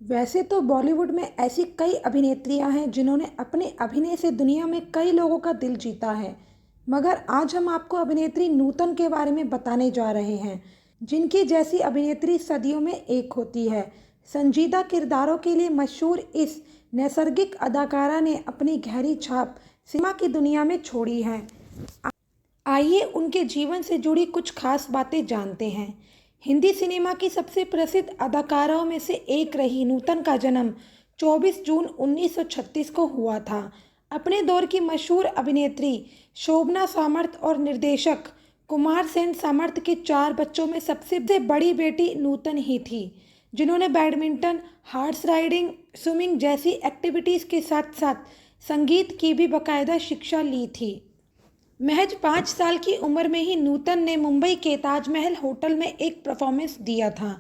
वैसे तो बॉलीवुड में ऐसी कई अभिनेत्रियां हैं जिन्होंने अपने अभिनय से दुनिया में कई लोगों का दिल जीता है। मगर आज हम आपको अभिनेत्री नूतन के बारे में बताने जा रहे हैं, जिनकी जैसी अभिनेत्री सदियों में एक होती है। संजीदा किरदारों के लिए मशहूर इस नैसर्गिक अदाकारा ने अपनी गहरी छाप सिनेमा की दुनिया में छोड़ी है। आइए उनके जीवन से जुड़ी कुछ खास बातें जानते हैं। हिंदी सिनेमा की सबसे प्रसिद्ध अदाकाराओं में से एक रही नूतन का जन्म 24 जून 1936 को हुआ था। अपने दौर की मशहूर अभिनेत्री शोभना सामर्थ और निर्देशक कुमार सेन सामर्थ के चार बच्चों में सबसे बड़ी बेटी नूतन ही थी, जिन्होंने बैडमिंटन, हॉर्स राइडिंग, स्विमिंग जैसी एक्टिविटीज़ के साथ साथ संगीत की भी बाकायदा शिक्षा ली थी। महज 5 साल की उम्र में ही नूतन ने मुंबई के ताजमहल होटल में एक परफॉर्मेंस दिया था।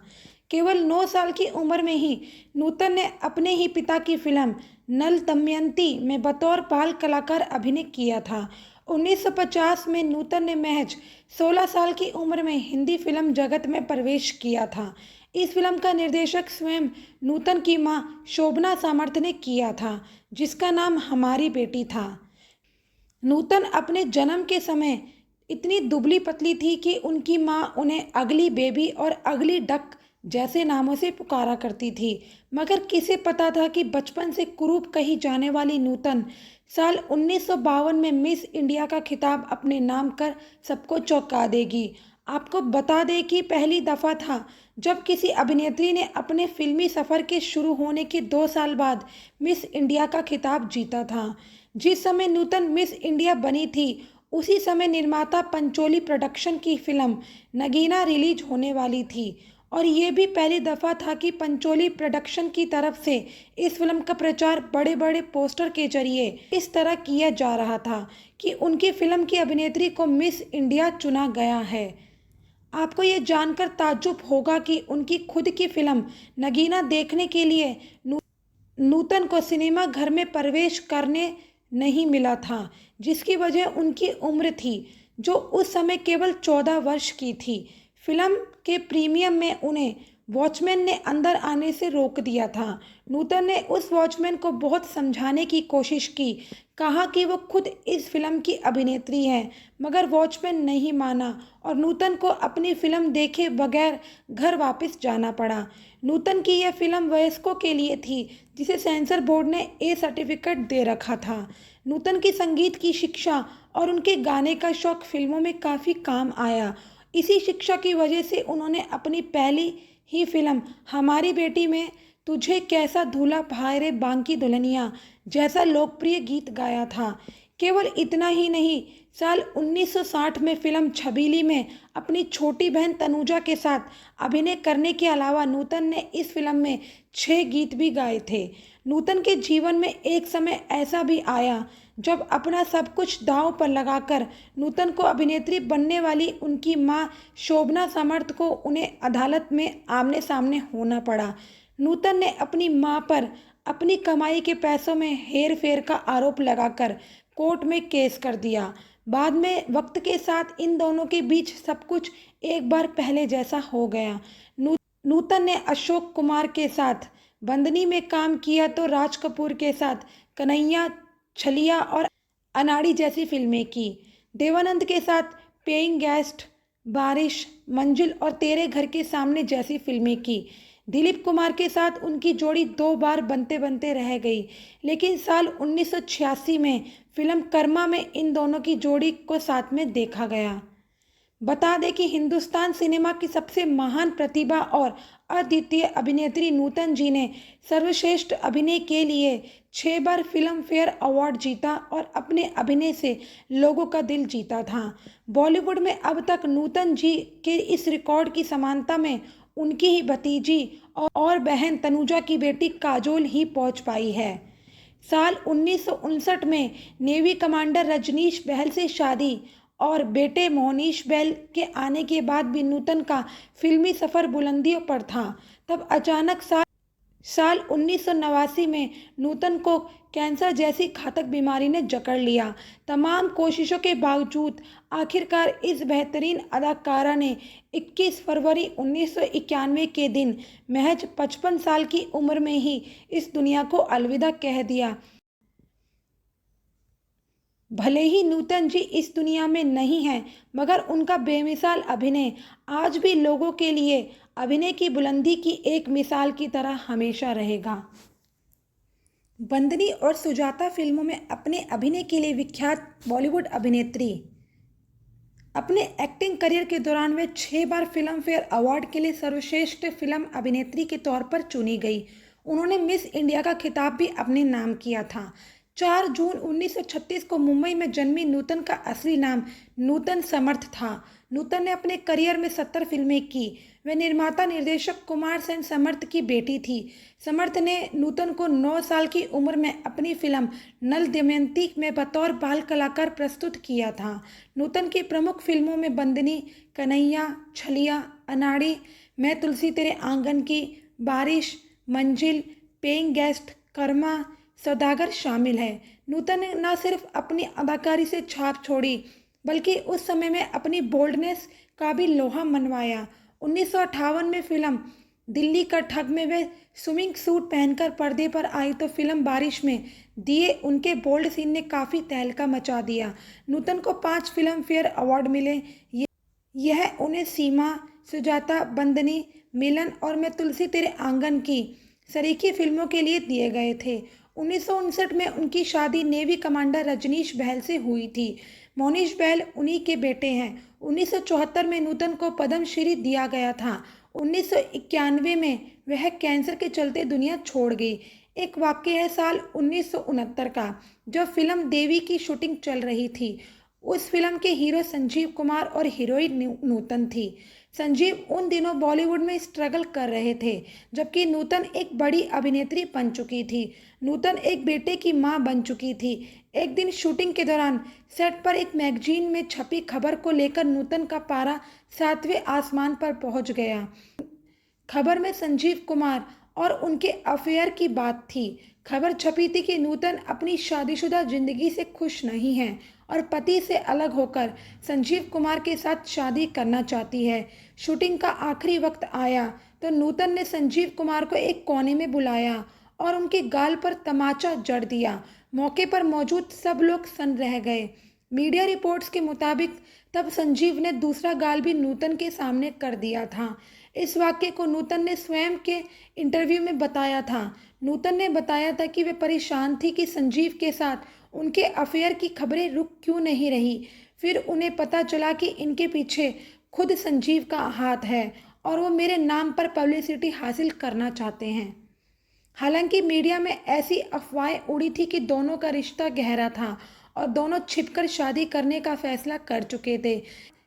केवल 9 साल की उम्र में ही नूतन ने अपने ही पिता की फिल्म नल दमयंती में बतौर बाल कलाकार अभिनय किया था। 1950 में नूतन ने महज 16 साल की उम्र में हिंदी फिल्म जगत में प्रवेश किया था। इस फिल्म का निर्देशक स्वयं नूतन की मां शोभना सामर्थ ने किया था, जिसका नाम हमारी बेटी था। नूतन अपने जन्म के समय इतनी दुबली पतली थी कि उनकी मां उन्हें अगली बेबी और अगली डक जैसे नामों से पुकारा करती थी। मगर किसे पता था कि बचपन से कुरूप कही जाने वाली नूतन साल 1952 में मिस इंडिया का खिताब अपने नाम कर सबको चौंका देगी। आपको बता दें कि पहली दफ़ा था जब किसी अभिनेत्री ने अपने फिल्मी सफ़र के शुरू होने के 2 साल बाद मिस इंडिया का खिताब जीता था। जिस समय नूतन मिस इंडिया बनी थी, उसी समय निर्माता पंचोली प्रोडक्शन की फिल्म नगीना रिलीज होने वाली थी और ये भी पहली दफ़ा था कि पंचोली प्रोडक्शन की तरफ से इस फिल्म का प्रचार बड़े बड़े पोस्टर के जरिए इस तरह किया जा रहा था कि उनकी फिल्म की अभिनेत्री को मिस इंडिया चुना गया है। आपको ये जानकर ताज्जुब होगा कि उनकी खुद की फिल्म नगीना देखने के लिए नूतन को सिनेमा घर में प्रवेश करने नहीं मिला था, जिसकी वजह उनकी उम्र थी, जो उस समय केवल 14 वर्ष की थी। फिल्म के प्रीमियम में उन्हें वॉचमैन ने अंदर आने से रोक दिया था। नूतन ने उस वॉचमैन को बहुत समझाने की कोशिश की, कहा कि वो खुद इस फिल्म की अभिनेत्री हैं, मगर वॉचमैन नहीं माना और नूतन को अपनी फिल्म देखे बगैर घर वापस जाना पड़ा। नूतन की यह फिल्म वयस्कों के लिए थी, जिसे सेंसर बोर्ड ने ए सर्टिफिकेट दे रखा था। नूतन की संगीत की शिक्षा और उनके गाने का शौक फिल्मों में काफ़ी काम आया। इसी शिक्षा की वजह से उन्होंने अपनी पहली ही फिल्म हमारी बेटी में तुझे कैसा धूला भाई रे बांकी दुल्हनिया जैसा लोकप्रिय गीत गाया था। केवल इतना ही नहीं, साल 1960 में फिल्म छबीली में अपनी छोटी बहन तनुजा के साथ अभिनय करने के अलावा नूतन ने इस फिल्म में 6 गीत भी गाए थे। नूतन के जीवन में एक समय ऐसा भी आया जब अपना सब कुछ दांव पर लगाकर नूतन को अभिनेत्री बनने वाली उनकी मां शोभना सामर्थ को उन्हें अदालत में आमने सामने होना पड़ा। नूतन ने अपनी मां पर अपनी कमाई के पैसों में हेर फेर का आरोप लगाकर कोर्ट में केस कर दिया। बाद में वक्त के साथ इन दोनों के बीच सब कुछ एक बार पहले जैसा हो गया। नूतन ने अशोक कुमार के साथ बंदनी में काम किया तो राज कपूर के साथ कन्हैया, छलिया और अनाड़ी जैसी फिल्में की। देवानंद के साथ पेइंग गेस्ट, बारिश, मंजिल और तेरे घर के सामने जैसी फिल्में की। दिलीप कुमार के साथ उनकी जोड़ी 2 बार बनते बनते रह गई, लेकिन साल 1986 में फिल्म कर्मा में इन दोनों की जोड़ी को साथ में देखा गया। बता दें कि हिंदुस्तान सिनेमा की सबसे महान प्रतिभा और अद्वितीय अभिनेत्री नूतन जी ने सर्वश्रेष्ठ अभिनय के लिए 6 बार फिल्म फेयर अवार्ड जीता और अपने अभिनय से लोगों का दिल जीता था। बॉलीवुड में अब तक नूतन जी के इस रिकॉर्ड की समानता में उनकी ही भतीजी और बहन तनुजा की बेटी काजोल ही पहुंच पाई है। साल 1959 में नेवी कमांडर रजनीश बहल से शादी और बेटे मोहनीश बहल के आने के बाद भी नूतन का फिल्मी सफ़र बुलंदियों पर था। तब अचानक साल साल 1989 में नूतन को कैंसर जैसी घातक बीमारी ने जकड़ लिया। तमाम कोशिशों के बावजूद आखिरकार इस बेहतरीन अदाकारा ने 21 फरवरी 1991 के दिन महज 55 साल की उम्र में ही इस दुनिया को अलविदा कह दिया। भले ही नूतन जी इस दुनिया में नहीं हैं, मगर उनका बेमिसाल अभिनय आज भी लोगों के लिए अभिनय की बुलंदी की एक मिसाल की तरह हमेशा रहेगा। बंदनी और सुजाता फिल्मों में अपने अभिनय के लिए विख्यात बॉलीवुड अभिनेत्री। अपने एक्टिंग करियर के दौरान वे 6 बार फिल्म फेयर अवार्ड के लिए सर्वश्रेष्ठ फिल्म अभिनेत्री के तौर पर चुनी गई। उन्होंने मिस इंडिया का खिताब भी अपने नाम किया था। 4 जून 1936 को मुंबई में जन्मी नूतन का असली नाम नूतन समर्थ था। नूतन ने अपने करियर में 70 फिल्में की। वे निर्माता निर्देशक कुमार सेन समर्थ की बेटी थी। समर्थ ने नूतन को 9 साल की उम्र में अपनी फिल्म नल दमयंती में बतौर बाल कलाकार प्रस्तुत किया था। नूतन की प्रमुख फिल्मों में बंदनी, कन्हैया, छलिया, अनाड़ी, मैं तुलसी तेरे आंगन की, बारिश, मंजिल, पेइंग गेस्ट, कर्मा, सौदागर शामिल है। नूतन ने न सिर्फ अपनी अदाकारी से छाप छोड़ी, बल्कि उस समय में अपनी बोल्डनेस का भी लोहा मनवाया। 1958 में फिल्म दिल्ली का ठग में वे स्विमिंग सूट पहनकर पर्दे पर आई तो फिल्म बारिश में दिए उनके बोल्ड सीन ने काफ़ी तहलका मचा दिया। नूतन को 5 फिल्म फेयर अवार्ड मिले। यह उन्हें सीमा, सुजाता, बंदनी, मिलन और मैं तुलसी तेरे आंगन की सरीखी फिल्मों के लिए दिए गए थे। 1959 में उनकी शादी नेवी कमांडर रजनीश बहल से हुई थी। मोनीश बहल उन्हीं के बेटे हैं। 1974 में नूतन को पद्मश्री दिया गया था। 1991 में वह कैंसर के चलते दुनिया छोड़ गई। एक वाक़या है साल 1969 का, जब फिल्म देवी की शूटिंग चल रही थी। उस फिल्म के हीरो संजीव कुमार और हीरोइन नूतन थी। संजीव उन दिनों बॉलीवुड में स्ट्रगल कर रहे थे, जबकि नूतन एक बड़ी अभिनेत्री बन चुकी थी। नूतन एक बेटे की मां बन चुकी थी। एक दिन शूटिंग के दौरान सेट पर एक मैगजीन में छपी खबर को लेकर नूतन का पारा 7वें आसमान पर पहुंच गया। खबर में संजीव कुमार और उनके अफेयर की बात थी। खबर छपी थी कि नूतन अपनी शादीशुदा जिंदगी से खुश नहीं हैं और पति से अलग होकर संजीव कुमार के साथ शादी करना चाहती है। शूटिंग का आखिरी वक्त आया तो नूतन ने संजीव कुमार को एक कोने में बुलाया और उनके गाल पर तमाचा जड़ दिया। मौके पर मौजूद सब लोग सन्न रह गए। मीडिया रिपोर्ट्स के मुताबिक तब संजीव ने दूसरा गाल भी नूतन के सामने कर दिया था। इस वाक्य को नूतन ने स्वयं के इंटरव्यू में बताया था। नूतन ने बताया था कि वे परेशान थी कि संजीव के साथ उनके अफेयर की खबरें रुक क्यों नहीं रही। फिर उन्हें पता चला कि इनके पीछे खुद संजीव का हाथ है और वो मेरे नाम पर पब्लिसिटी हासिल करना चाहते हैं। हालांकि मीडिया में ऐसी अफवाहें उड़ी थी कि दोनों का रिश्ता गहरा था और दोनों छिपकर शादी करने का फैसला कर चुके थे।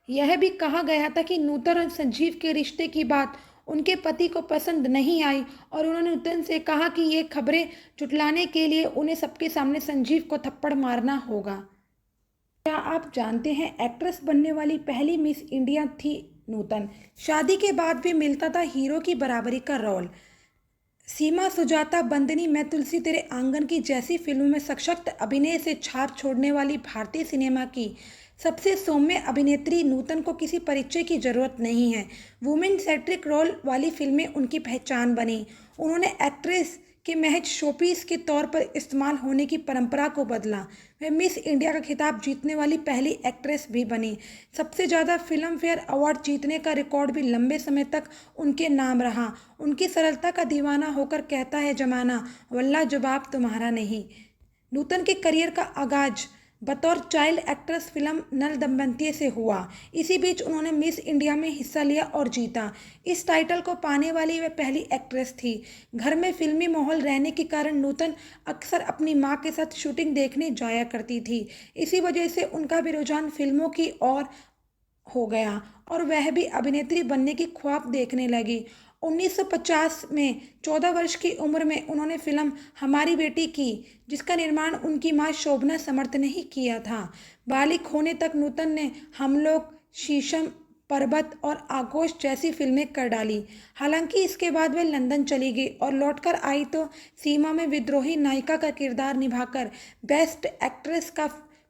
यह भी कहा गया था कि नूतन और संजीव के रिश्ते की बात उनके पति को पसंद नहीं आई और उन्होंने नूतन से कहा कि ये खबरें जुटलाने के लिए उन्हें सबके सामने संजीव को थप्पड़ मारना होगा। क्या आप जानते हैं एक्ट्रेस बनने वाली पहली मिस इंडिया थी नूतन। शादी के बाद भी मिलता था हीरो की बराबरी का रोल। सीमा, सुजाता, बंदनी, मैं तुलसी तेरे आंगन की जैसी फिल्मों में सशक्त अभिनय से छाप छोड़ने वाली भारतीय सिनेमा की सबसे सौम्य अभिनेत्री नूतन को किसी परिचय की जरूरत नहीं है। वुमेन सेंट्रिक रोल वाली फिल्में उनकी पहचान बनी। उन्होंने एक्ट्रेस के महज शोपीस के तौर पर इस्तेमाल होने की परंपरा को बदला। वह मिस इंडिया का खिताब जीतने वाली पहली एक्ट्रेस भी बनी। सबसे ज़्यादा फिल्म फेयर अवार्ड जीतने का रिकॉर्ड भी लंबे समय तक उनके नाम रहा। उनकी सरलता का दीवाना होकर कहता है जमाना, वल्लाह जवाब तुम्हारा नहीं। नूतन के करियर का आगाज बतौर चाइल्ड एक्ट्रेस फिल्म नल दमयंती से हुआ। इसी बीच उन्होंने मिस इंडिया में हिस्सा लिया और जीता। इस टाइटल को पाने वाली वह पहली एक्ट्रेस थी। घर में फिल्मी माहौल रहने के कारण नूतन अक्सर अपनी मां के साथ शूटिंग देखने जाया करती थी। इसी वजह से उनका भी रुझान फिल्मों की ओर हो गया और वह भी अभिनेत्री बनने की ख्वाब देखने लगी। 1950 में 14 वर्ष की उम्र में उन्होंने फिल्म हमारी बेटी की, जिसका निर्माण उनकी मां शोभना समर्थ ने ही किया था। बालिग होने तक नूतन ने हम लोग, शीशम, पर्वत और आगोश जैसी फिल्में कर डाली। हालांकि इसके बाद वे लंदन चली गई और लौटकर आई तो सीमा में विद्रोही नायिका का किरदार निभाकर बेस्ट एक्ट्रेस का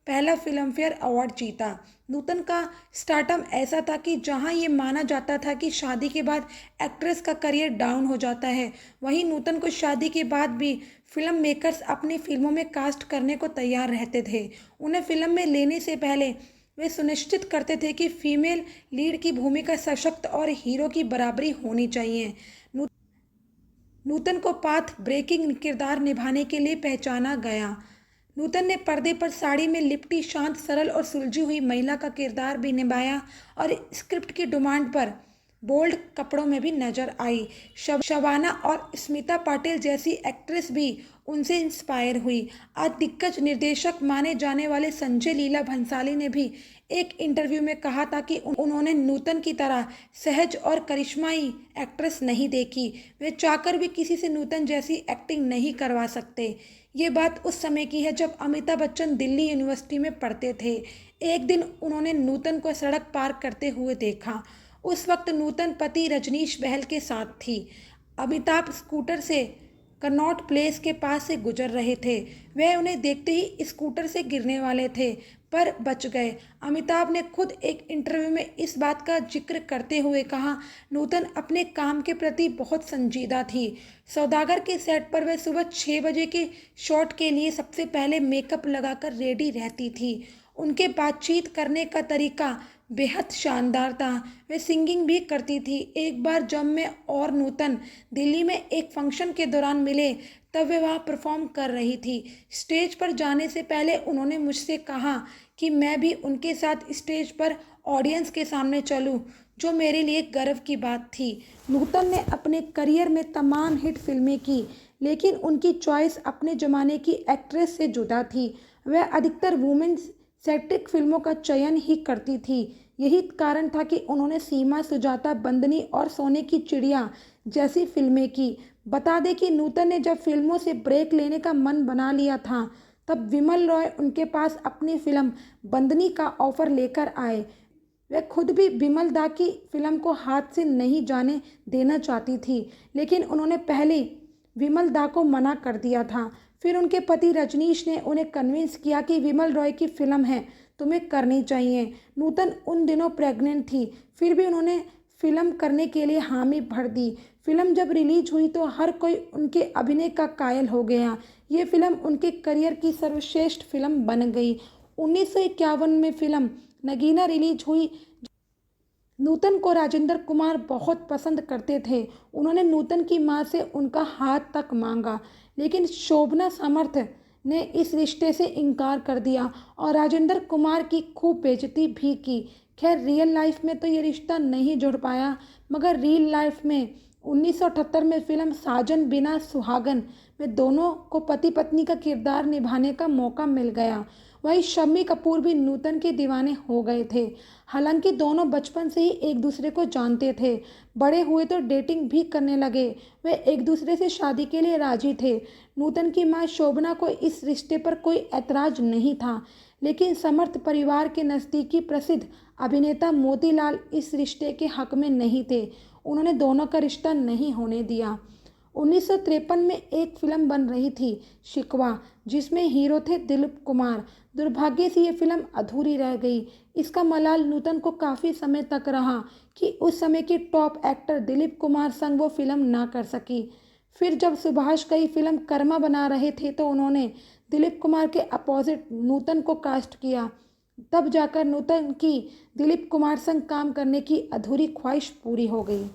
पहला फिल्मफेयर अवार्ड जीता। नूतन का स्टारडम ऐसा था कि जहां ये माना जाता था कि शादी के बाद एक्ट्रेस का करियर डाउन हो जाता है, वहीं नूतन को शादी के बाद भी फिल्म मेकर्स अपनी फिल्मों में कास्ट करने को तैयार रहते थे। उन्हें फिल्म में लेने से पहले वे सुनिश्चित करते थे कि फीमेल लीड की भूमिका सशक्त और हीरो की बराबरी होनी चाहिए। नूतन को पाथ ब्रेकिंग किरदार निभाने के लिए पहचाना गया। नूतन ने पर्दे पर साड़ी में लिपटी शांत, सरल और सुलझी हुई महिला का किरदार भी निभाया और स्क्रिप्ट की डिमांड पर बोल्ड कपड़ों में भी नजर आई। शबाना और स्मिता पाटिल जैसी एक्ट्रेस भी उनसे इंस्पायर हुई। आज दिग्गज निर्देशक माने जाने वाले संजय लीला भंसाली ने भी एक इंटरव्यू में कहा था कि उन्होंने नूतन की तरह सहज और करिश्माई एक्ट्रेस नहीं देखी। वे चाहकर भी किसी से नूतन जैसी एक्टिंग नहीं करवा सकते। ये बात उस समय की है जब अमिताभ बच्चन दिल्ली यूनिवर्सिटी में पढ़ते थे। एक दिन उन्होंने नूतन को सड़क पार करते हुए देखा। उस वक्त नूतन पति रजनीश बहल के साथ थी। अमिताभ स्कूटर से कनॉट प्लेस के पास से गुजर रहे थे। वह उन्हें देखते ही स्कूटर से गिरने वाले थे पर बच गए। अमिताभ ने खुद एक इंटरव्यू में इस बात का जिक्र करते हुए कहा, नूतन अपने काम के प्रति बहुत संजीदा थी। सौदागर के सेट पर वह सुबह 6 बजे के शॉट के लिए सबसे पहले मेकअप लगाकर रेडी रहती थी। उनके बातचीत करने का तरीका बेहद शानदार था। वे सिंगिंग भी करती थी। एक बार जब मैं और नूतन दिल्ली में एक फंक्शन के दौरान मिले तब वे वहाँ परफॉर्म कर रही थी। स्टेज पर जाने से पहले उन्होंने मुझसे कहा कि मैं भी उनके साथ स्टेज पर ऑडियंस के सामने चलूं, जो मेरे लिए गर्व की बात थी। नूतन ने अपने करियर में तमाम हिट फिल्में की, लेकिन उनकी चॉइस अपने ज़माने की एक्ट्रेस से जुदा थी। वह अधिकतर वुमेन सेंट्रिक फिल्मों का चयन ही करती थी। यही कारण था कि उन्होंने सीमा, सुजाता, बंदनी और सोने की चिड़िया जैसी फिल्में की। बता दें कि नूतन ने जब फिल्मों से ब्रेक लेने का मन बना लिया था, तब विमल रॉय उनके पास अपनी फिल्म बंदनी का ऑफर लेकर आए। वह खुद भी विमल दा की फिल्म को हाथ से नहीं जाने देना चाहती थी, लेकिन उन्होंने पहले विमल दा को मना कर दिया था। फिर उनके पति रजनीश ने उन्हें कन्विंस किया कि विमल रॉय की फिल्म है, तुम्हें करनी चाहिए। नूतन उन दिनों प्रेग्नेंट थी, फिर भी उन्होंने फिल्म करने के लिए हामी भर दी। फिल्म जब रिलीज हुई तो हर कोई उनके अभिनय का कायल हो गया। ये फिल्म उनके करियर की सर्वश्रेष्ठ फिल्म बन गई। 1951 में फिल्म नगीना रिलीज हुई। नूतन को राजेंद्र कुमार बहुत पसंद करते थे। उन्होंने नूतन की मां से उनका हाथ तक मांगा, लेकिन शोभना समर्थ ने इस रिश्ते से इनकार कर दिया और राजेंद्र कुमार की खूब बेइज्जती भी की। खैर, रियल लाइफ में तो ये रिश्ता नहीं जुड़ पाया, मगर रियल लाइफ में 1978 में फिल्म साजन बिना सुहागन में दोनों को पति पत्नी का किरदार निभाने का मौका मिल गया। वहीं शम्मी कपूर भी नूतन के दीवाने हो गए थे। हालांकि दोनों बचपन से ही एक दूसरे को जानते थे। बड़े हुए तो डेटिंग भी करने लगे। वे एक दूसरे से शादी के लिए राजी थे। नूतन की मां शोभना को इस रिश्ते पर कोई ऐतराज नहीं था, लेकिन समर्थ परिवार के नज़दीकी प्रसिद्ध अभिनेता मोतीलाल इस रिश्ते के हक में नहीं थे। उन्होंने दोनों का रिश्ता नहीं होने दिया। 1953 में एक फिल्म बन रही थी, शिकवा, जिसमें हीरो थे दिलीप कुमार। दुर्भाग्य से ये फिल्म अधूरी रह गई। इसका मलाल नूतन को काफ़ी समय तक रहा कि उस समय के टॉप एक्टर दिलीप कुमार संग वो फिल्म ना कर सकी। फिर जब सुभाष कई फिल्म कर्मा बना रहे थे तो उन्होंने दिलीप कुमार के अपोजिट नूतन को कास्ट किया। तब जाकर नूतन की दिलीप कुमार संग काम करने की अधूरी ख्वाहिश पूरी हो गई।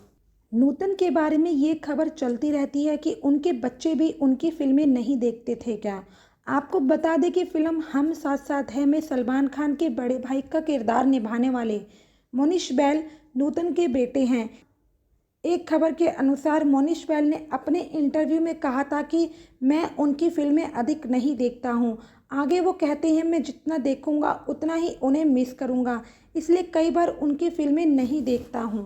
नूतन के बारे में ये खबर चलती रहती है कि उनके बच्चे भी उनकी फिल्में नहीं देखते थे क्या। आपको बता दें कि फिल्म हम साथ साथ हैं में सलमान खान के बड़े भाई का किरदार निभाने वाले मोनिश बैल नूतन के बेटे हैं। एक खबर के अनुसार मोनिश बैल ने अपने इंटरव्यू में कहा था कि मैं उनकी फिल्में अधिक नहीं देखता हूं। आगे वो कहते हैं, मैं जितना देखूंगा उतना ही उन्हें मिस करूंगा, इसलिए कई बार उनकी फिल्में नहीं देखता हूं।